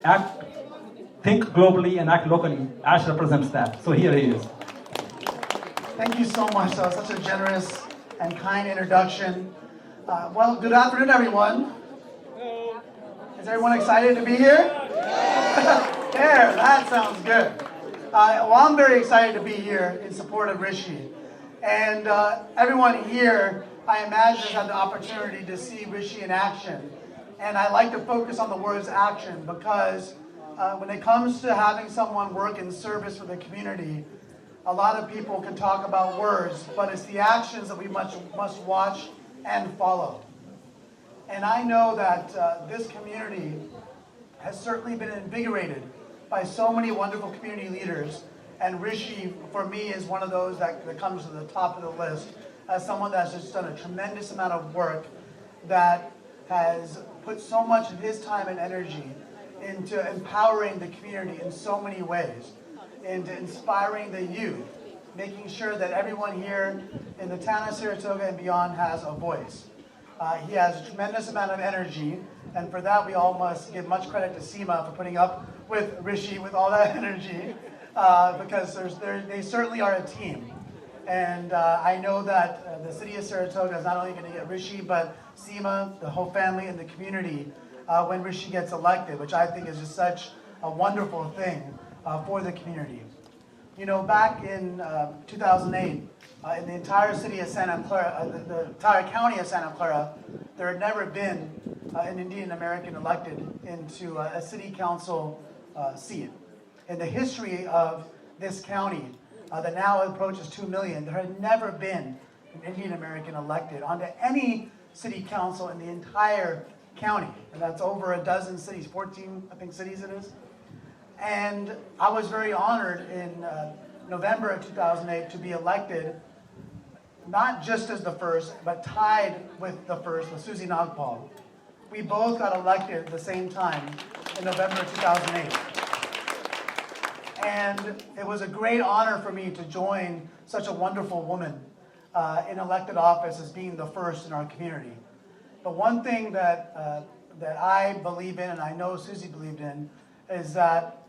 act, think globally and act locally. Ash represents that. So here he is. Thank you so much. That was such a generous and kind introduction. Well, good afternoon, everyone. Is everyone excited to be here? There, that sounds good. Well, I'm very excited to be here in support of Rishi. And everyone here, I imagine, has had the opportunity to see Rishi in action. And I like to focus on the words action because when it comes to having someone work in service for the community, a lot of people can talk about words, but it's the actions that we must watch and follow. And I know that this community has certainly been invigorated by so many wonderful community leaders. And Rishi, for me, is one of those that comes to the top of the list as someone that's just done a tremendous amount of work that has put so much of his time and energy into empowering the community in so many ways, into inspiring the youth, making sure that everyone here in the town of Saratoga and beyond has a voice. He has a tremendous amount of energy, and for that we all must give much credit to Seema for putting up with Rishi with all that energy, because they certainly are a team. And I know that the city of Saratoga is not only going to get Rishi, but Seema, the whole family, and the community when Rishi gets elected, which I think is just such a wonderful thing for the community. You know, back in 2008, in the entire city of Santa Clara, the entire county of Santa Clara, there had never been an Indian American elected into a city council seat. In the history of this county, that now approaches 2 million, there had never been an Indian American elected onto any city council in the entire county. And that's over a dozen cities, 14, I think, cities it is. And I was very honored in November of 2008 to be elected, not just as the first, but tied with the first, with Susie Nagpal. We both got elected at the same time in November of 2008. And it was a great honor for me to join such a wonderful woman in elected office as being the first in our community. But one thing that I believe in, and I know Susie believed in, is that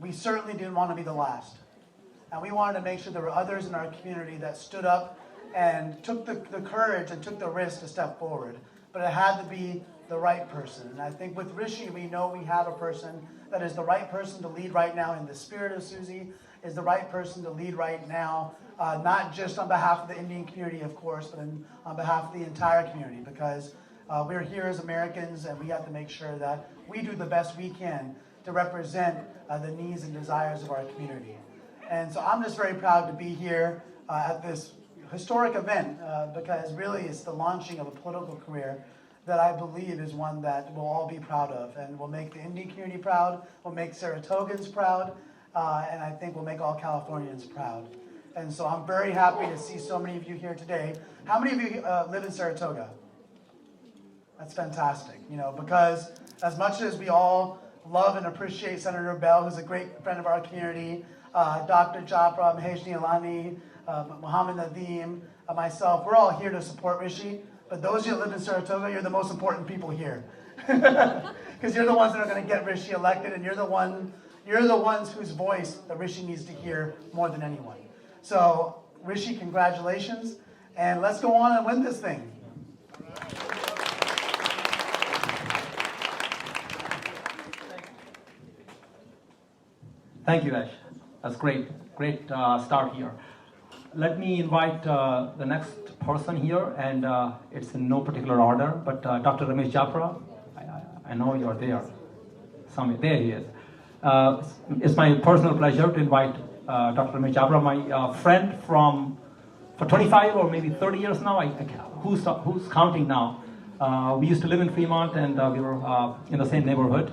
we certainly didn't want to be the last. And we wanted to make sure there were others in our community that stood up and took the courage and took the risk to step forward. But it had to be the right person. And I think with Rishi, we know we have a person that is the right person to lead right now in the spirit of Susie, is the right person to lead right now, not just on behalf of the Indian community, of course, but on behalf of the entire community, because we're here as Americans and we have to make sure that we do the best we can to represent the needs and desires of our community. And so I'm just very proud to be here at this historic event because really it's the launching of a political career that I believe is one that we'll all be proud of and will make the Indian community proud, will make Saratogans proud, and I think will make all Californians proud. And so I'm very happy to see so many of you here today. How many of you live in Saratoga? That's fantastic, you know, because as much as we all love and appreciate Senator Bell, who's a great friend of our community, Dr. Japra, Imaginea, Muhammad Nadeem, myself, we're all here to support Rishi. But those of you that live in Saratoga, you're the most important people here. Because you're the ones that are going to get Rishi elected, and you're the ones whose voice that Rishi needs to hear more than anyone. So, Rishi, congratulations, and let's go on and win this thing. Thank you, Ash. That's great. Great start here. Let me invite the next person here, and it's in no particular order, but Dr. Ramesh Japra. I know you're there. Somewhere. There he is. It's my personal pleasure to invite Dr. Ramesh Japra, my friend for 25 or maybe 30 years now. Who's counting now? We used to live in Fremont, and we were in the same neighborhood.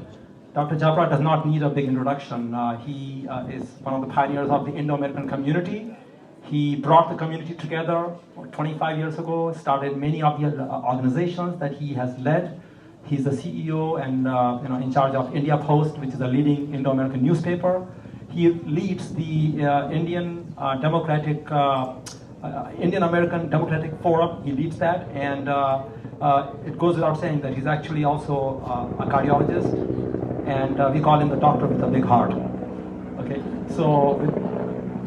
Dr. Japra does not need a big introduction. He is one of the pioneers of the Indo-American community. He brought the community together 25 years ago, started many of the organizations that he has led. He's the CEO and in charge of India Post, which is a leading Indo-American newspaper. He leads the Indian American Democratic Forum. He leads that, and it goes without saying that he's actually also a cardiologist. and we call him the doctor with a big heart. Okay, so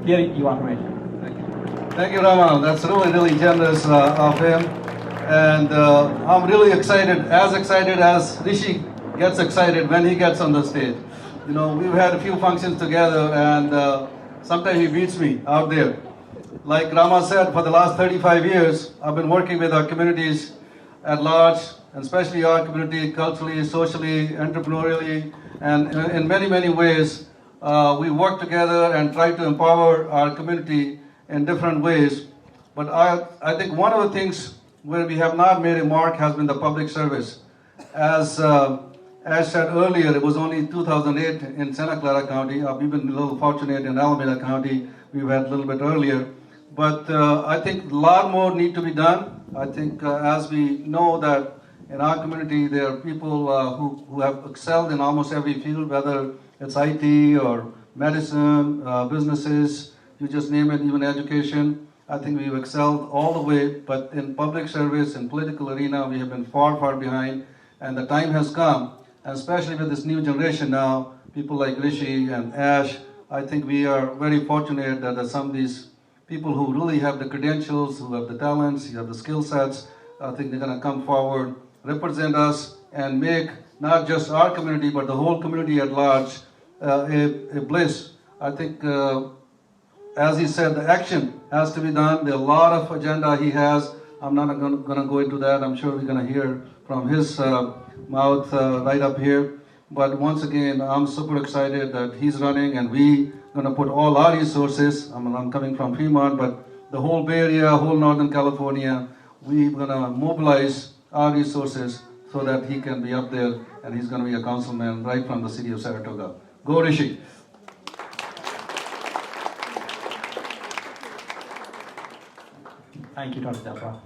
here you are, great. Thank you. Thank you, Rama. That's really generous of him. And I'm really excited as Rishi gets excited when he gets on the stage. You know, we've had a few functions together, and sometimes he beats me out there. Like Rama said, for the last 35 years, I've been working with our communities at large, and especially our community culturally, socially, entrepreneurially, and in many, many ways. We work together and try to empower our community in different ways. But I think one of the things where we have not made a mark has been the public service. As said earlier, it was only 2008 in Santa Clara County. We've been a little fortunate in Alameda County. We've had a little bit earlier. But I think a lot more need to be done. I think as we know that in our community, there are people who have excelled in almost every field, whether it's IT or medicine, businesses, you just name it, even education. I think we've excelled all the way, but in public service and political arena, we have been far, far behind. And the time has come, and especially with this new generation now, people like Rishi and Ash, I think we are very fortunate that there's some of these people who really have the credentials, who have the talents, who have the skill sets. I think they're going to come forward, represent us, and make not just our community, but the whole community at large a bliss. I think, as he said, the action has to be done. There are a lot of agenda he has. I'm not going to go into that. I'm sure we're going to hear from his mouth right up here. But once again, I'm super excited that he's running, and we going to put all our resources. I'm coming from Fremont, but the whole Bay Area, whole Northern California, we're going to mobilize our resources so that he can be up there, and he's going to be a councilman right from the city of Saratoga. Go Rishi. Thank you, Dr. Japra.